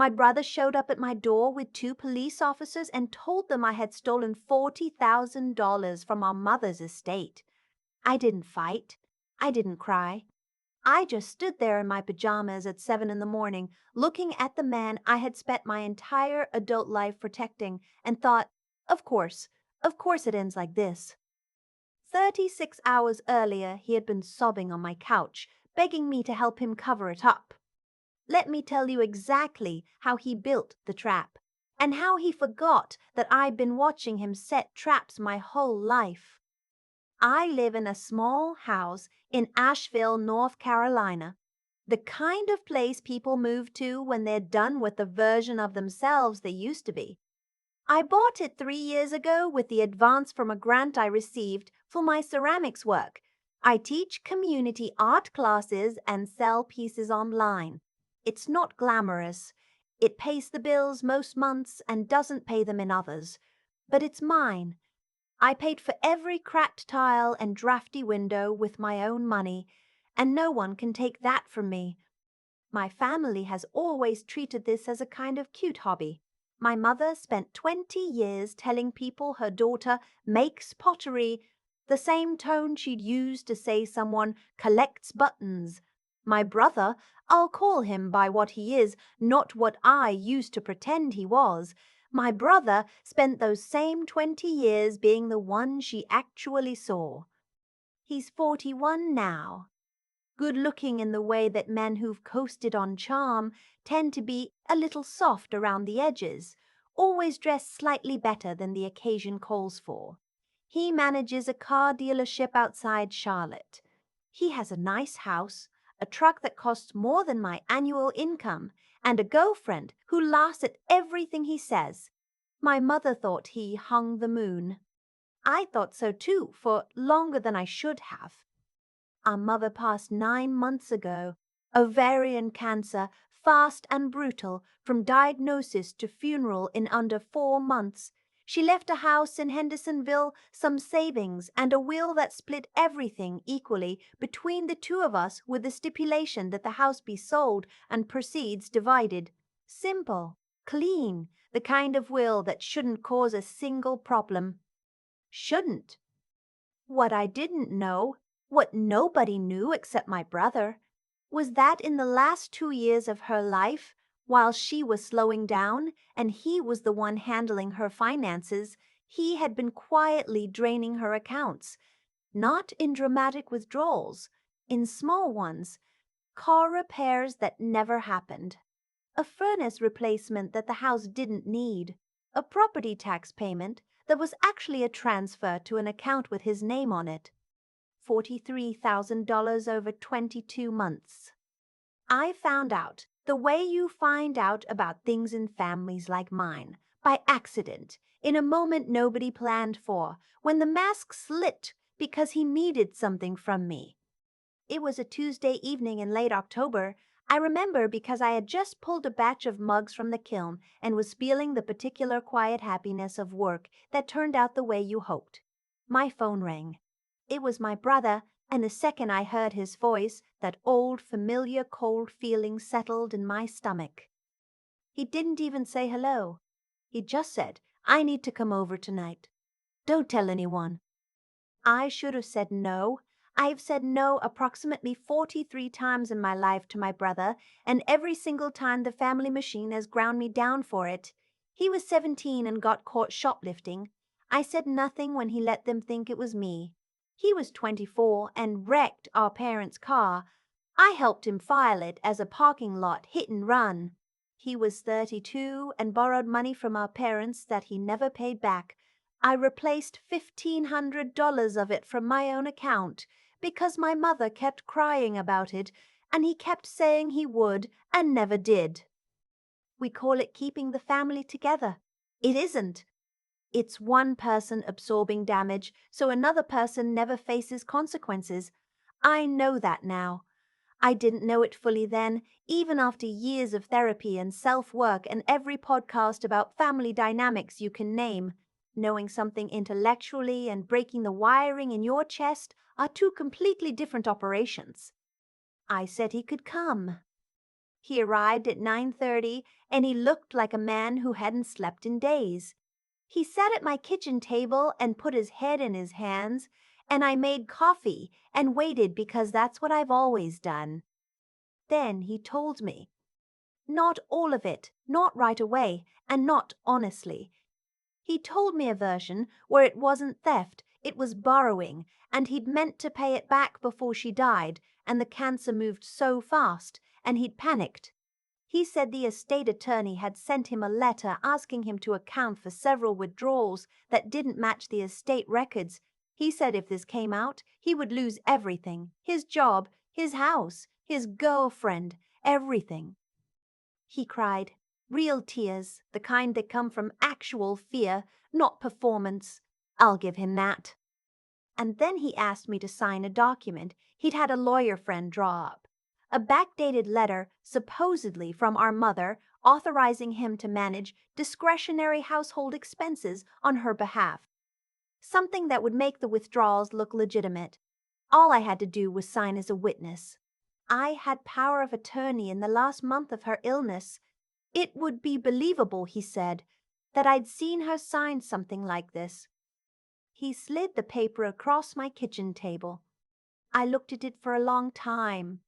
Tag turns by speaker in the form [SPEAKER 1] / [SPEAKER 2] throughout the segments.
[SPEAKER 1] My brother showed up at my door with two police officers and told them I had stolen $40,000 from our mother's estate. I didn't fight. I didn't cry. I just stood there in my pajamas at 7 in the morning, looking at the man I had spent my entire adult life protecting, and thought, of course it ends like this. 36 hours earlier, he had been sobbing on my couch, begging me to help him cover it up. Let me tell you exactly how he built the trap, and how he forgot that I'd been watching him set traps my whole life. I live in a small house in Asheville, North Carolina, the kind of place people move to when they're done with the version of themselves they used to be. I bought it 3 years ago with the advance from a grant I received for my ceramics work. I teach community art classes and sell pieces online. It's not glamorous. It pays the bills most months and doesn't pay them in others. But it's mine. I paid for every cracked tile and drafty window with my own money, and no one can take that from me. My family has always treated this as a kind of cute hobby. My mother spent 20 years telling people her daughter makes pottery, the same tone she'd use to say someone collects buttons. My brother, I'll call him by what he is, not what I used to pretend he was. My brother spent those same 20 years being the one she actually saw. He's 41 now. Good-looking in the way that men who've coasted on charm tend to be a little soft around the edges, always dressed slightly better than the occasion calls for. He manages a car dealership outside Charlotte. He has a nice house, a truck that costs more than my annual income, and a girlfriend who laughs at everything he says. My mother thought he hung the moon. I thought so too, for longer than I should have. Our mother passed 9 months ago. Ovarian cancer, fast and brutal, from diagnosis to funeral in under 4 months. She left a house in Hendersonville, some savings, and a will that split everything equally between the two of us with the stipulation that the house be sold and proceeds divided. Simple, clean, the kind of will that shouldn't cause a single problem. Shouldn't. What I didn't know, what nobody knew except my brother, was that in the last 2 years of her life, while she was slowing down and he was the one handling her finances, he had been quietly draining her accounts, not in dramatic withdrawals, in small ones, car repairs that never happened, a furnace replacement that the house didn't need, a property tax payment that was actually a transfer to an account with his name on it. $43,000 over 22 months. I found out the way you find out about things in families like mine, by accident, in a moment nobody planned for, when the mask slipped because he needed something from me. It was a Tuesday evening in late October. I remember because I had just pulled a batch of mugs from the kiln and was feeling the particular quiet happiness of work that turned out the way you hoped. My phone rang. It was my brother, and the second I heard his voice, that old familiar cold feeling settled in my stomach. He didn't even say hello. He just said, "I need to come over tonight. Don't tell anyone." I should have said no. I've said no approximately 43 times in my life to my brother, and every single time the family machine has ground me down for it. He was 17 and got caught shoplifting. I said nothing when he let them think it was me. He was 24 and wrecked our parents' car. I helped him file it as a parking lot hit and run. He was 32 and borrowed money from our parents that he never paid back. I replaced $1,500 of it from my own account because my mother kept crying about it, and he kept saying he would and never did. We call it keeping the family together. It isn't. It's one person absorbing damage so another person never faces consequences. I know that now. I didn't know it fully then, even after years of therapy and self-work and every podcast about family dynamics you can name. Knowing something intellectually and breaking the wiring in your chest are two completely different operations. I said he could come. He arrived at 9:30 and he looked like a man who hadn't slept in days. He sat at my kitchen table and put his head in his hands, and I made coffee and waited because that's what I've always done. Then he told me. Not all of it, not right away, and not honestly. He told me a version where it wasn't theft, it was borrowing, and he'd meant to pay it back before she died, and the cancer moved so fast, and he'd panicked. He said the estate attorney had sent him a letter asking him to account for several withdrawals that didn't match the estate records. He said if this came out, he would lose everything, his job, his house, his girlfriend, everything. He cried, real tears, the kind that come from actual fear, not performance. I'll give him that. And then he asked me to sign a document he'd had a lawyer friend draw up. A backdated letter, supposedly from our mother, authorizing him to manage discretionary household expenses on her behalf. Something that would make the withdrawals look legitimate. All I had to do was sign as a witness. I had power of attorney in the last month of her illness. It would be believable, he said, that I'd seen her sign something like this. He slid the paper across my kitchen table. I looked at it for a long time.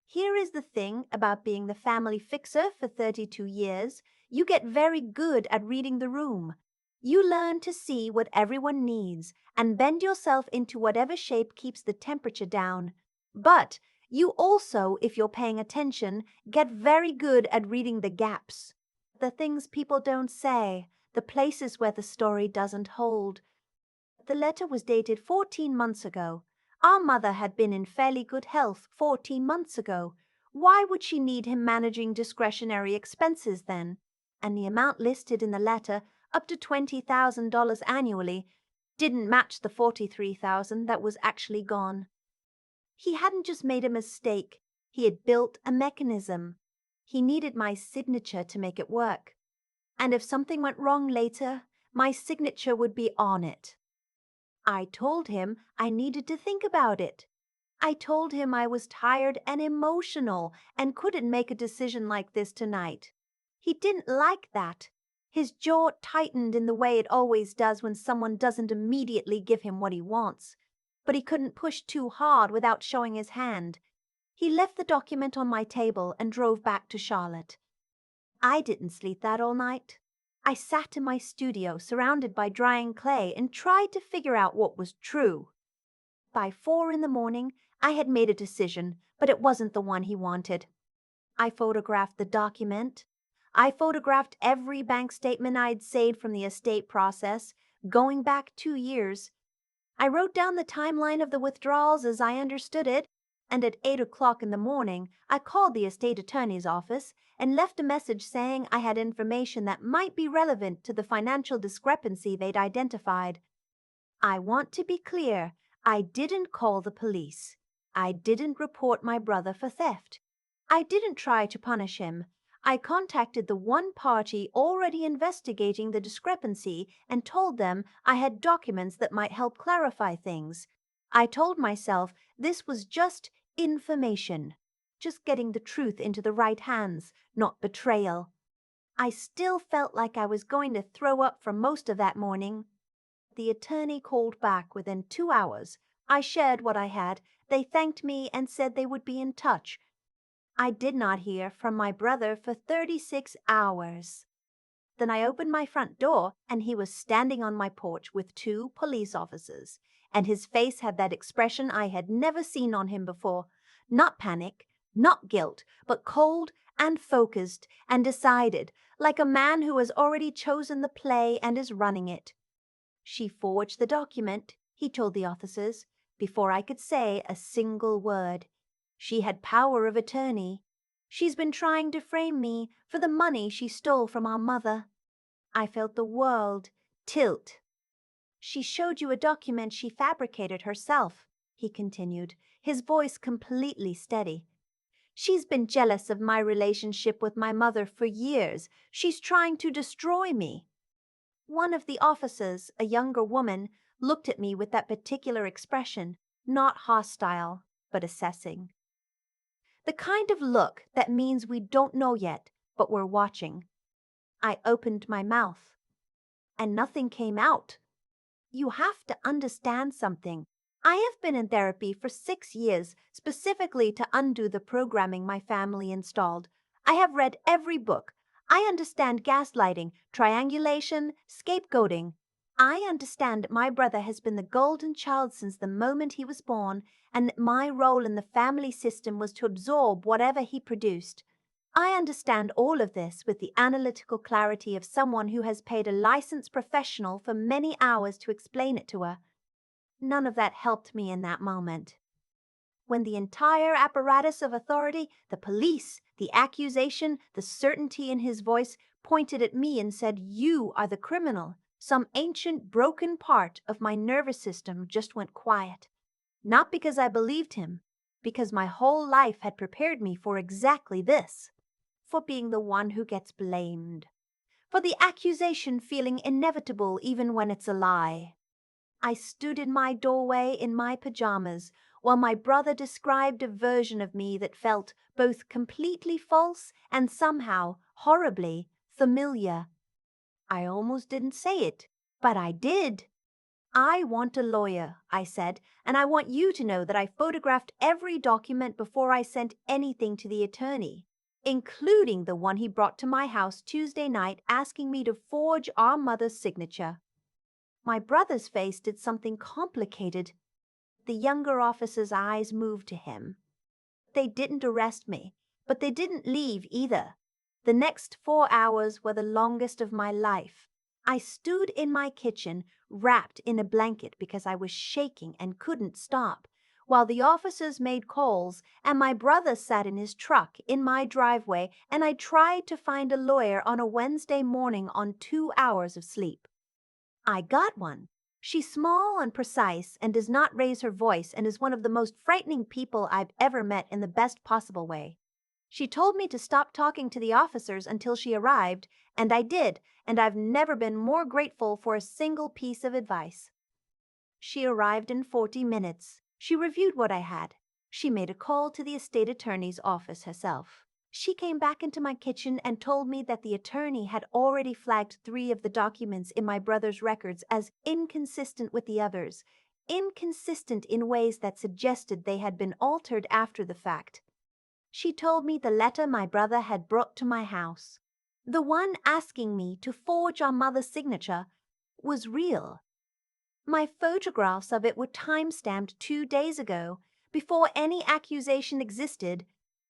[SPEAKER 1] Here is the thing about being the family fixer for 32 years. You get very good at reading the room. You learn to see what everyone needs and bend yourself into whatever shape keeps the temperature down. But you also, if you're paying attention, get very good at reading the gaps. The things people don't say, the places where the story doesn't hold. The letter was dated 14 months ago. Our mother had been in fairly good health 14 months ago. Why would she need him managing discretionary expenses then? And the amount listed in the letter, up to $20,000 annually, didn't match the $43,000 that was actually gone. He hadn't just made a mistake. He had built a mechanism. He needed my signature to make it work. And if something went wrong later, my signature would be on it. I told him I needed to think about it. I told him I was tired and emotional and couldn't make a decision like this tonight. He didn't like that. His jaw tightened in the way it always does when someone doesn't immediately give him what he wants. But he couldn't push too hard without showing his hand. He left the document on my table and drove back to Charlotte. I didn't sleep that all night. I sat in my studio surrounded by drying clay and tried to figure out what was true. By 4 in the morning, I had made a decision, but it wasn't the one he wanted. I photographed the document. I photographed every bank statement I'd saved from the estate process, going back 2 years. I wrote down the timeline of the withdrawals as I understood it, and at 8 o'clock in the morning, I called the estate attorney's office and left a message saying I had information that might be relevant to the financial discrepancy they'd identified. I want to be clear, I didn't call the police. I didn't report my brother for theft. I didn't try to punish him. I contacted the one party already investigating the discrepancy and told them I had documents that might help clarify things. I told myself this was just information, just getting the truth into the right hands, not betrayal. I still felt like I was going to throw up for most of that morning. The attorney called back within 2 hours. I shared what I had. They thanked me and said they would be in touch. I did not hear from my brother for 36 hours. Then I opened my front door, and he was standing on my porch with 2 police officers, and his face had that expression I had never seen on him before. Not panic, not guilt, but cold and focused and decided, like a man who has already chosen the play and is running it. She forged the document, he told the officers, before I could say a single word. She had power of attorney. She's been trying to frame me for the money she stole from our mother. I felt the world tilt. She showed you a document she fabricated herself, he continued, his voice completely steady. She's been jealous of my relationship with my mother for years. She's trying to destroy me. One of the officers, a younger woman, looked at me with that particular expression, not hostile, but assessing. The kind of look that means we don't know yet, but we're watching. I opened my mouth, and nothing came out. You have to understand something. I have been in therapy for 6 years, specifically to undo the programming my family installed. I have read every book. I understand gaslighting, triangulation, scapegoating. I understand my brother has been the golden child since the moment he was born, and that my role in the family system was to absorb whatever he produced. I understand all of this with the analytical clarity of someone who has paid a licensed professional for many hours to explain it to her. None of that helped me in that moment. When the entire apparatus of authority, the police, the accusation, the certainty in his voice, pointed at me and said, "You are the criminal," some ancient broken part of my nervous system just went quiet. Not because I believed him, because my whole life had prepared me for exactly this. For being the one who gets blamed. For the accusation feeling inevitable even when it's a lie. I stood in my doorway in my pajamas while my brother described a version of me that felt both completely false and somehow horribly familiar. I almost didn't say it, but I did. "I want a lawyer," I said, "and I want you to know that I photographed every document before I sent anything to the attorney, including the one he brought to my house Tuesday night asking me to forge our mother's signature." My brother's face did something complicated. The younger officer's eyes moved to him. They didn't arrest me, but they didn't leave either. The next 4 hours were the longest of my life. I stood in my kitchen, wrapped in a blanket because I was shaking and couldn't stop, while the officers made calls and my brother sat in his truck in my driveway, and I tried to find a lawyer on a Wednesday morning on 2 hours of sleep. I got one. She's small and precise and does not raise her voice and is one of the most frightening people I've ever met in the best possible way. She told me to stop talking to the officers until she arrived, and I did, and I've never been more grateful for a single piece of advice. She arrived in 40 minutes. She reviewed what I had. She made a call to the estate attorney's office herself. She came back into my kitchen and told me that the attorney had already flagged 3 of the documents in my brother's records as inconsistent with the others, inconsistent in ways that suggested they had been altered after the fact. She told me the letter my brother had brought to my house, the one asking me to forge our mother's signature, was real. My photographs of it were time-stamped 2 days ago, before any accusation existed,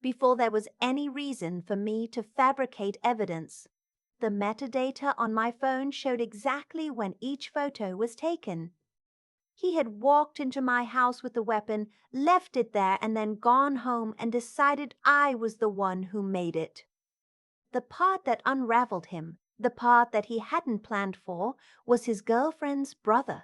[SPEAKER 1] before there was any reason for me to fabricate evidence. The metadata on my phone showed exactly when each photo was taken. He had walked into my house with the weapon, left it there, and then gone home and decided I was the one who made it. The part that unraveled him, the part that he hadn't planned for, was his girlfriend's brother.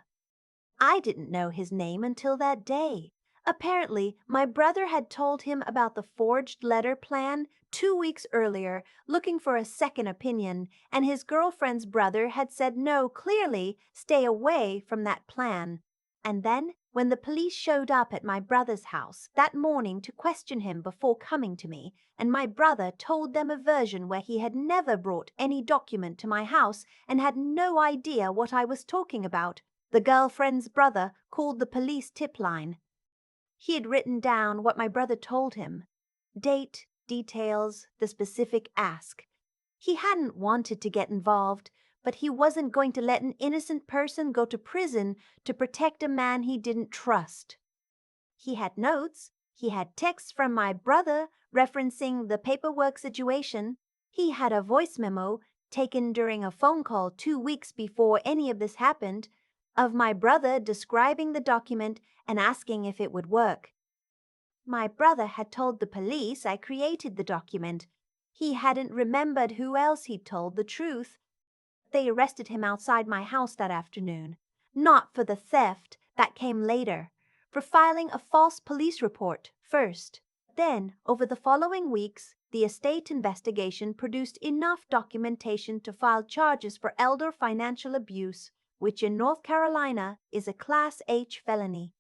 [SPEAKER 1] I didn't know his name until that day. Apparently, my brother had told him about the forged letter plan 2 weeks earlier, looking for a second opinion, and his girlfriend's brother had said no, clearly, stay away from that plan. And then, when the police showed up at my brother's house that morning to question him before coming to me, and my brother told them a version where he had never brought any document to my house and had no idea what I was talking about, the girlfriend's brother called the police tip line. He had written down what my brother told him. Date, details, the specific ask. He hadn't wanted to get involved, but he wasn't going to let an innocent person go to prison to protect a man he didn't trust. He had notes. He had texts from my brother referencing the paperwork situation. He had a voice memo taken during a phone call 2 weeks before any of this happened, of my brother describing the document and asking if it would work. My brother had told the police I created the document. He hadn't remembered who else he'd told the truth. They arrested him outside my house that afternoon. Not for the theft, that came later. For filing a false police report first. Then, over the following weeks, the estate investigation produced enough documentation to file charges for elder financial abuse, which in North Carolina is a Class H felony.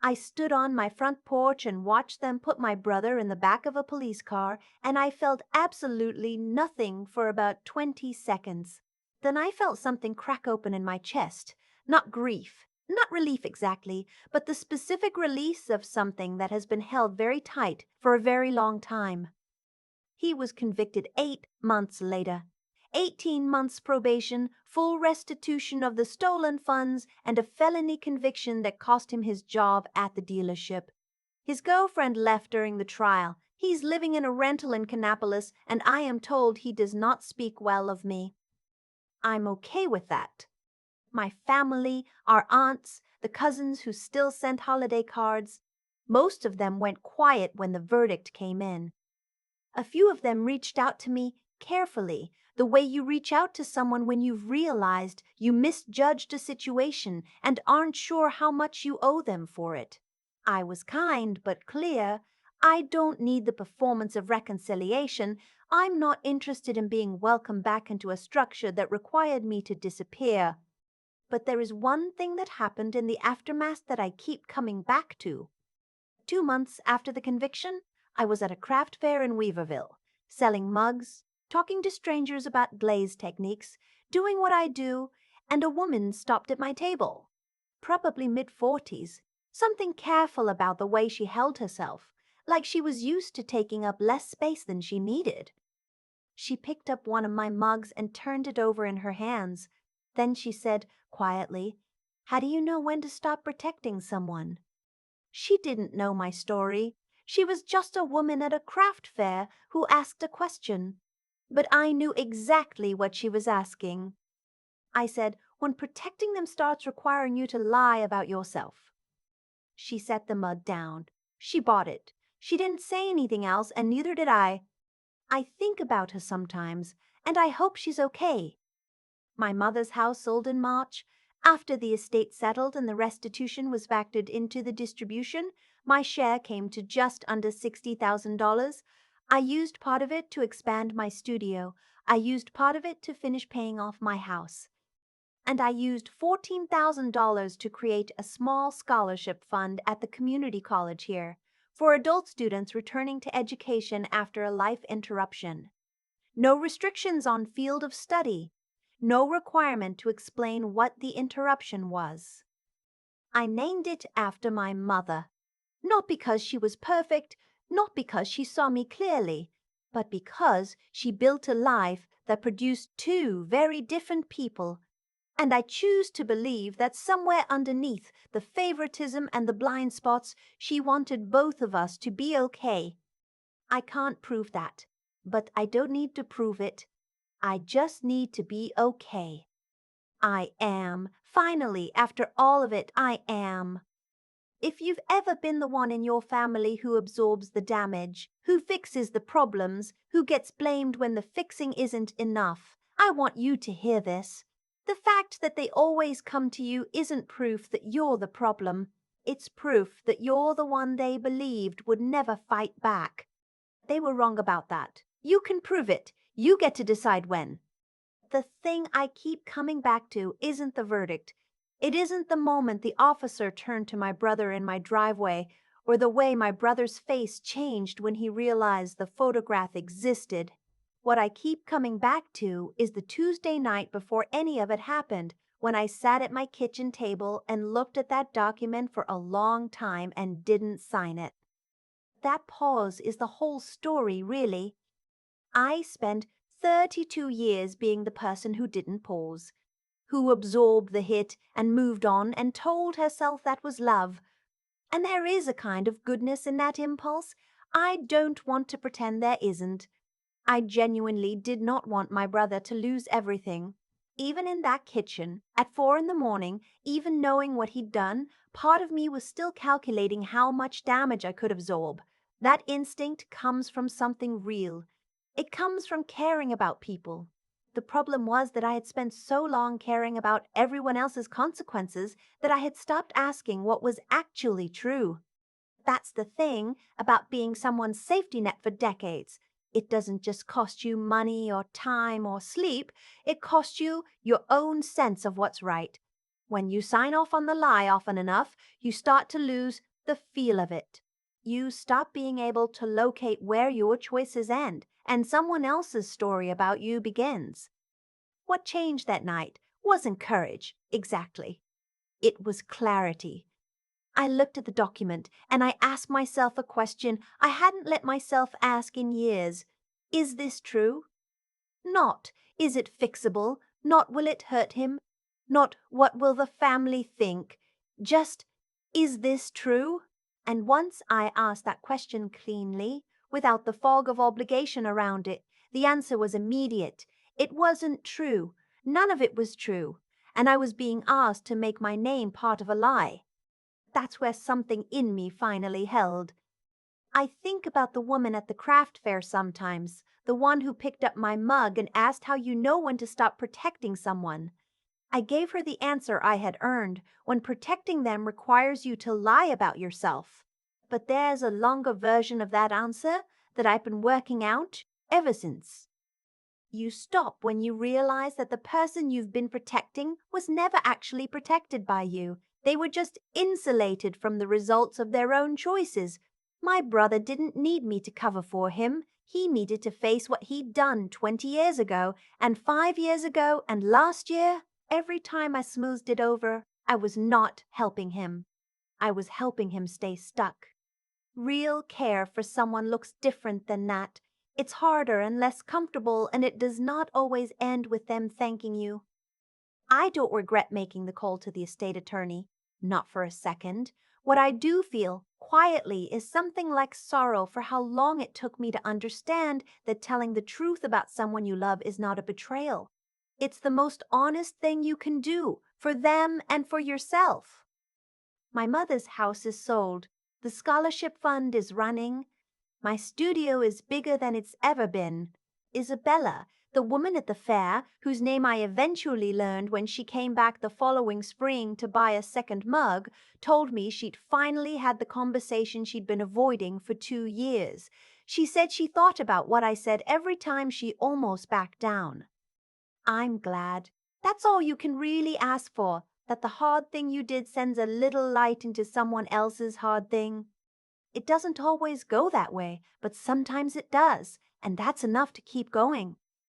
[SPEAKER 1] I stood on my front porch and watched them put my brother in the back of a police car, and I felt absolutely nothing for about 20 seconds. Then I felt something crack open in my chest. Not grief, not relief exactly, but the specific release of something that has been held very tight for a very long time. He was convicted 8 months later. 18 months probation, full restitution of the stolen funds, and a felony conviction that cost him his job at the dealership. His girlfriend left during the trial. He's living in a rental in Kannapolis, and I am told he does not speak well of me. I'm okay with that. My family, our aunts, the cousins who still sent holiday cards, most of them went quiet when the verdict came in. A few of them reached out to me carefully, the way you reach out to someone when you've realized you misjudged a situation and aren't sure how much you owe them for it. I was kind but clear. I don't need the performance of reconciliation. I'm not interested in being welcomed back into a structure that required me to disappear. But there is one thing that happened in the aftermath that I keep coming back to. 2 months after the conviction, I was at a craft fair in Weaverville, selling mugs, talking to strangers about glaze techniques, doing what I do, and a woman stopped at my table. Probably mid-40s, something careful about the way she held herself, like she was used to taking up less space than she needed. She picked up one of my mugs and turned it over in her hands. Then she said quietly, "How do you know when to stop protecting someone?" She didn't know my story. She was just a woman at a craft fair who asked a question. But I knew exactly what she was asking. I said, "When protecting them starts requiring you to lie about yourself." She set the mug down. She bought it. She didn't say anything else, and neither did I. I think about her sometimes, and I hope she's okay. My mother's house sold in March. After the estate settled and the restitution was factored into the distribution, my share came to just under $60,000. I used part of it to expand my studio. I used part of it to finish paying off my house. And I used $14,000 to create a small scholarship fund at the community college here for adult students returning to education after a life interruption. No restrictions on field of study. No requirement to explain what the interruption was. I named it after my mother, not because she was perfect, not because she saw me clearly, but because she built a life that produced two very different people. And I choose to believe that somewhere underneath the favoritism and the blind spots, she wanted both of us to be okay. I can't prove that, but I don't need to prove it. I just need to be okay. I am. Finally, after all of it, I am. If you've ever been the one in your family who absorbs the damage, who fixes the problems, who gets blamed when the fixing isn't enough, I want you to hear this. The fact that they always come to you isn't proof that you're the problem. It's proof that you're the one they believed would never fight back. They were wrong about that. You can prove it. You get to decide when. The thing I keep coming back to isn't the verdict. It isn't the moment the officer turned to my brother in my driveway, or the way my brother's face changed when he realized the photograph existed. What I keep coming back to is the Tuesday night before any of it happened, when I sat at my kitchen table and looked at that document for a long time and didn't sign it. That pause is the whole story, really. I spent 32 years being the person who didn't pause, who absorbed the hit and moved on and told herself that was love. And there is a kind of goodness in that impulse. I don't want to pretend there isn't. I genuinely did not want my brother to lose everything. Even in that kitchen, at 4 in the morning, even knowing what he'd done, part of me was still calculating how much damage I could absorb. That instinct comes from something real. It comes from caring about people. The problem was that I had spent so long caring about everyone else's consequences that I had stopped asking what was actually true. That's the thing about being someone's safety net for decades. It doesn't just cost you money or time or sleep. It costs you your own sense of what's right. When you sign off on the lie often enough, you start to lose the feel of it. You stop being able to locate where your choices end and someone else's story about you begins. What changed that night wasn't courage, exactly. It was clarity. I looked at the document and I asked myself a question I hadn't let myself ask in years. Is this true? Not, is it fixable? Not, will it hurt him? Not, what will the family think? Just, is this true? And once I asked that question cleanly, without the fog of obligation around it, the answer was immediate. It wasn't true. None of it was true. And I was being asked to make my name part of a lie. That's where something in me finally held. I think about the woman at the craft fair sometimes, the one who picked up my mug and asked how you know when to stop protecting someone. I gave her the answer I had earned, when protecting them requires you to lie about yourself. But there's a longer version of that answer that I've been working out ever since. You stop when you realize that the person you've been protecting was never actually protected by you. They were just insulated from the results of their own choices. My brother didn't need me to cover for him. He needed to face what he'd done 20 years ago, and 5 years ago, and last year. Every time I smoothed it over, I was not helping him. I was helping him stay stuck. Real care for someone looks different than that. It's harder and less comfortable, and it does not always end with them thanking you. I don't regret making the call to the estate attorney, not for a second. What I do feel, quietly, is something like sorrow for how long it took me to understand that telling the truth about someone you love is not a betrayal. It's the most honest thing you can do, for them and for yourself. My mother's house is sold. The scholarship fund is running. My studio is bigger than it's ever been. Isabella, the woman at the fair, whose name I eventually learned when she came back the following spring to buy a second mug, told me she'd finally had the conversation she'd been avoiding for 2 years. She said she thought about what I said every time she almost backed down. I'm glad. That's all you can really ask for, that the hard thing you did sends a little light into someone else's hard thing. It doesn't always go that way, but sometimes it does, and that's enough to keep going.